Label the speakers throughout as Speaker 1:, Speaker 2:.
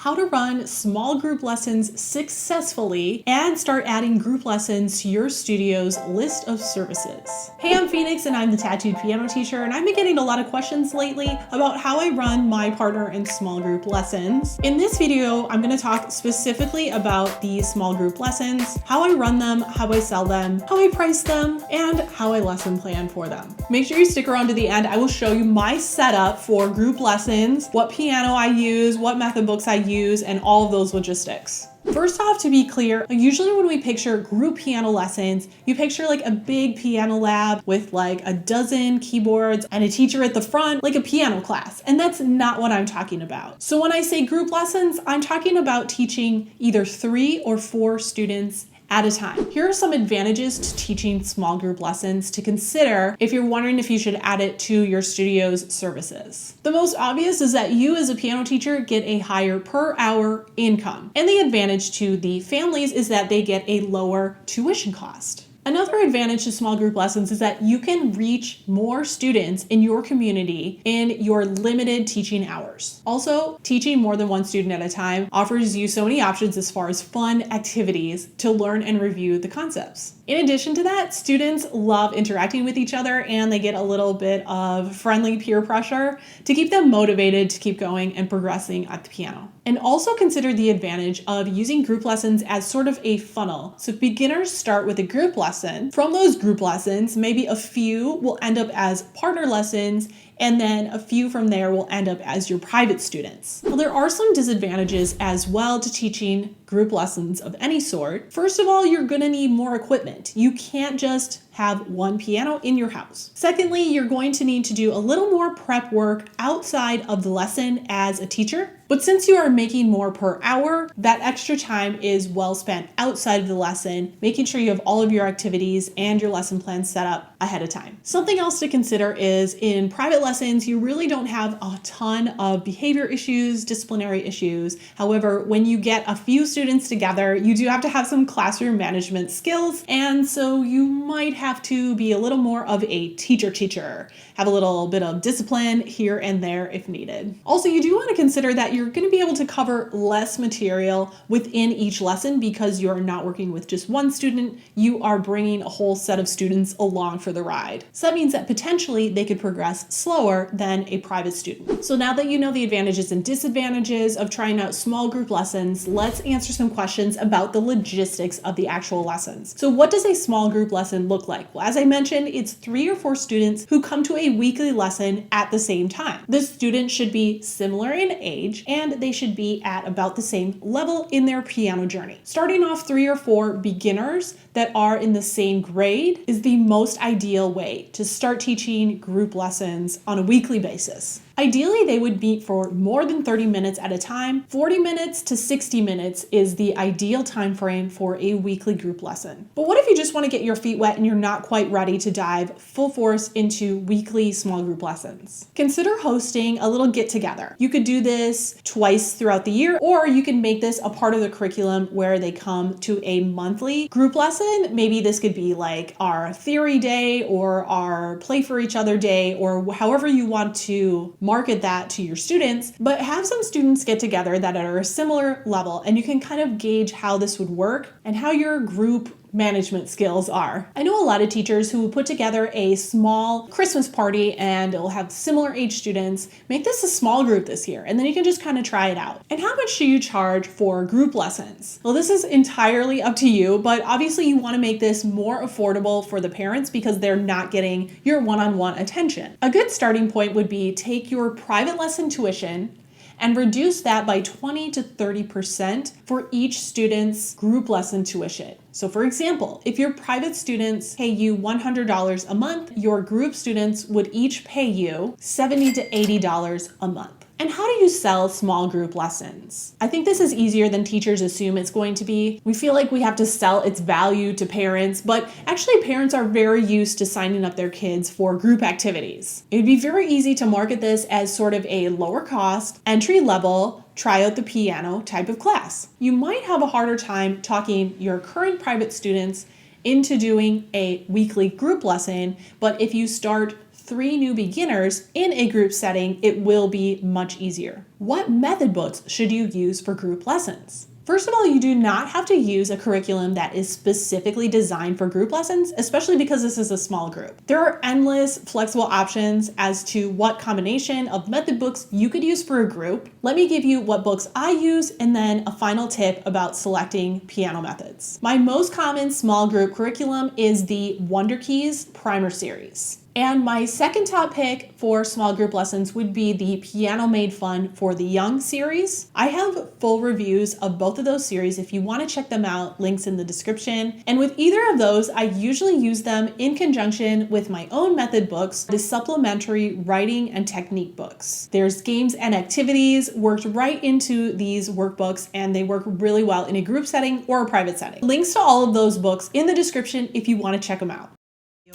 Speaker 1: how to run small group lessons successfully and start adding group lessons to your studio's list of services. Hey, I'm Phoenix and I'm the Tattooed Piano Teacher, and I've been getting a lot of questions lately about how I run my partner and small group lessons. In this video, I'm going to talk specifically about these small group lessons, how I run them, how I sell them, how I price them, and how I lesson plan for them. Make sure you stick around to the end. I will show you my setup for group lessons, what piano I use, what method books I use, and all of those logistics. First off, to be clear, usually when we picture group piano lessons, you picture like a big piano lab with like a dozen keyboards and a teacher at the front, like a piano class. And that's not what I'm talking about. So when I say group lessons, I'm talking about teaching either 3 or 4 students at a time. Here are some advantages to teaching small group lessons to consider if you're wondering if you should add it to your studio's services. The most obvious is that you as a piano teacher get a higher per hour income. And the advantage to the families is that they get a lower tuition cost. Another advantage to small group lessons is that you can reach more students in your community in your limited teaching hours. Also, teaching more than one student at a time offers you so many options as far as fun activities to learn and review the concepts. In addition to that, students love interacting with each other and they get a little bit of friendly peer pressure to keep them motivated to keep going and progressing at the piano. And also consider the advantage of using group lessons as sort of a funnel. So beginners start with a group lesson. From those group lessons, maybe a few will end up as partner lessons, and then a few from there will end up as your private students. Well, there are some disadvantages as well to teaching group lessons of any sort. First of all, you're gonna need more equipment. You can't just have one piano in your house. Secondly, you're going to need to do a little more prep work outside of the lesson as a teacher. But since you are making more per hour, that extra time is well spent outside of the lesson, making sure you have all of your activities and your lesson plan set up ahead of time. Something else to consider is in private lessons, you really don't have a ton of behavior issues, disciplinary issues. However, when you get a few students together, you do have to have some classroom management skills. And so you might have to be a little more of a teacher, have a little bit of discipline here and there if needed. Also, you do want to consider that you're going to be able to cover less material within each lesson because you're not working with just one student, you are bringing a whole set of students along for the ride. So that means that potentially they could progress slower than a private student. So now that you know the advantages and disadvantages of trying out small group lessons, let's answer some questions about the logistics of the actual lessons. So what does a small group lesson look like? Well, as I mentioned, it's 3 or 4 students who come to a weekly lesson at the same time. The students should be similar in age and they should be at about the same level in their piano journey. Starting off 3 or 4 beginners that are in the same grade is the most ideal way to start teaching group lessons on a weekly basis. Ideally, they would meet for more than 30 minutes at a time. 40 minutes to 60 minutes is the ideal time frame for a weekly group lesson. But what if you just want to get your feet wet and you're not quite ready to dive full force into weekly small group lessons? Consider hosting a little get-together. You could do this twice throughout the year, or you can make this a part of the curriculum where they come to a monthly group lesson. Maybe this could be like our theory day or our play for each other day, or however you want to market that to your students, but have some students get together that are a similar level and you can kind of gauge how this would work and how your group management skills are. I know a lot of teachers who put together a small Christmas party and it'll have similar age students. Make this a small group this year and then you can just kind of try it out. And how much do you charge for group lessons? Well, this is entirely up to you, but obviously you want to make this more affordable for the parents because they're not getting your one-on-one attention. A good starting point would be take your private lesson tuition and reduce that by 20 to 30% for each student's group lesson tuition. So for example, if your private students pay you $100 a month, your group students would each pay you $70 to $80 a month. And how do you sell small group lessons? I think this is easier than teachers assume it's going to be. We feel like we have to sell its value to parents, but actually parents are very used to signing up their kids for group activities. It would be very easy to market this as sort of a lower cost, entry level, try out the piano type of class. You might have a harder time talking your current private students into doing a weekly group lesson, but if you start 3 new beginners in a group setting, it will be much easier. What method books should you use for group lessons? First of all, you do not have to use a curriculum that is specifically designed for group lessons, especially because this is a small group. There are endless flexible options as to what combination of method books you could use for a group. Let me give you what books I use and then a final tip about selecting piano methods. My most common small group curriculum is the Wonder Keys Primer Series. And my second top pick for small group lessons would be the Piano Made Fun for the Young series. I have full reviews of both of those series if you want to check them out, links in the description. And with either of those, I usually use them in conjunction with my own method books, the supplementary writing and technique books. There's games and activities worked right into these workbooks, and they work really well in a group setting or a private setting. Links to all of those books in the description if you want to check them out.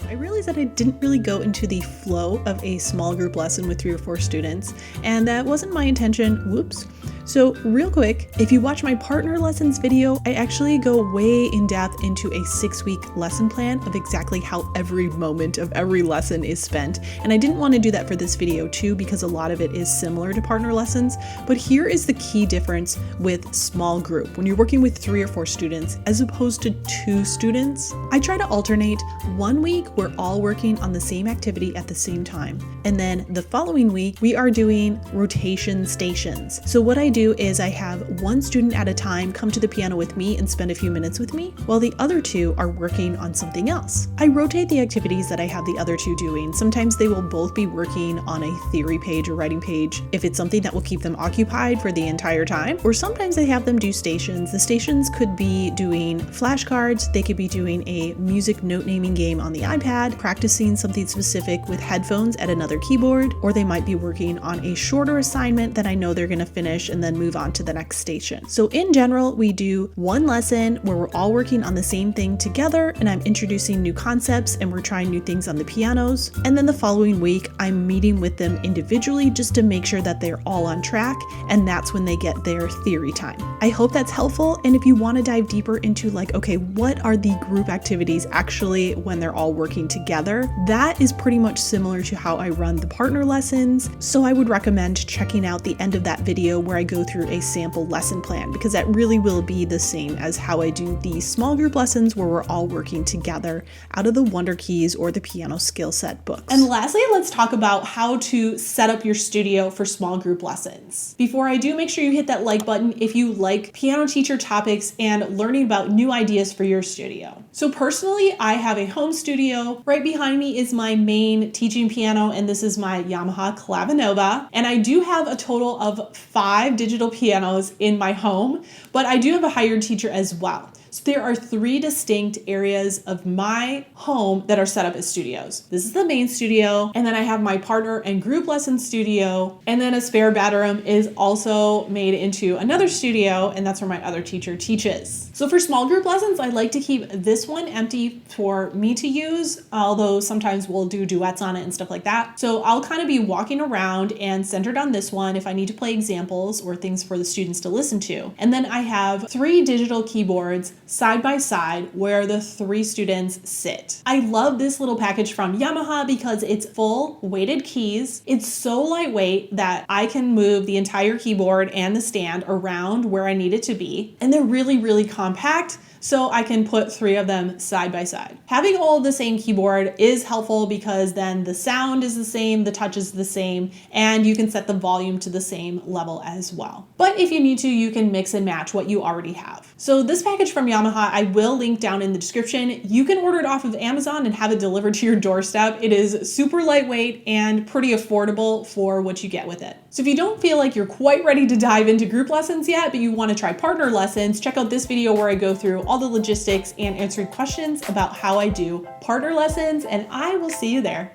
Speaker 1: I realized that I didn't really go into the flow of a small group lesson with 3 or 4 students, and that wasn't my intention. Whoops. So real quick, if you watch my partner lessons video, I actually go way in depth into a 6-week lesson plan of exactly how every moment of every lesson is spent. And I didn't want to do that for this video too, because a lot of it is similar to partner lessons. But here is the key difference with small group. When you're working with 3 or 4 students, as opposed to 2 students, I try to alternate. 1 week, we're all working on the same activity at the same time. And then the following week, we are doing rotation stations. So what I do is I have 1 student at a time come to the piano with me and spend a few minutes with me, while the other 2 are working on something else. I rotate the activities that I have the other 2 doing. Sometimes they will both be working on a theory page or writing page if it's something that will keep them occupied for the entire time, or sometimes I have them do stations. The stations could be doing flashcards, they could be doing a music note naming game on the iPad, practicing something specific with headphones at another keyboard, or they might be working on a shorter assignment that I know they're going to finish and then move on to the next station. So in general, we do 1 lesson where we're all working on the same thing together, and I'm introducing new concepts and we're trying new things on the pianos. And then the following week, I'm meeting with them individually just to make sure that they're all on track, and that's when they get their theory time. I hope that's helpful. And if you want to dive deeper into like, okay, what are the group activities actually when they're all working together? That is pretty much similar to how I run the partner lessons. So I would recommend checking out the end of that video where I go through a sample lesson plan, because that really will be the same as how I do the small group lessons where we're all working together out of the Wonder Keys or the Piano Skill Set books. And lastly, let's talk about how to set up your studio for small group lessons. Before I do, make sure you hit that like button if you like piano teacher topics and learning about new ideas for your studio. So personally, I have a home studio. Right behind me is my main teaching piano, and this is my Yamaha Clavinova. And I do have a total of 5 digital pianos in my home, but I do have a hired teacher as well. So there are 3 distinct areas of my home that are set up as studios. This is the main studio, and then I have my partner and group lesson studio, and then a spare bedroom is also made into another studio, and that's where my other teacher teaches. So for small group lessons, I like to keep this one empty for me to use, although sometimes we'll do duets on it and stuff like that. So I'll kind of be walking around and centered on this one if I need to play examples or things for the students to listen to. And then I have 3 digital keyboards side by side where the 3 students sit. I love this little package from Yamaha because it's full weighted keys. It's so lightweight that I can move the entire keyboard and the stand around where I need it to be. And they're really, really compact, so I can put 3 of them side by side. Having all of the same keyboard is helpful because then the sound is the same, the touch is the same, and you can set the volume to the same level as well. But if you need to, you can mix and match what you already have. So this package from Yamaha, I will link down in the description. You can order it off of Amazon and have it delivered to your doorstep. It is super lightweight and pretty affordable for what you get with it. So if you don't feel like you're quite ready to dive into group lessons yet, but you want to try partner lessons, check out this video where I go through all the logistics and answering questions about how I do partner lessons, and I will see you there.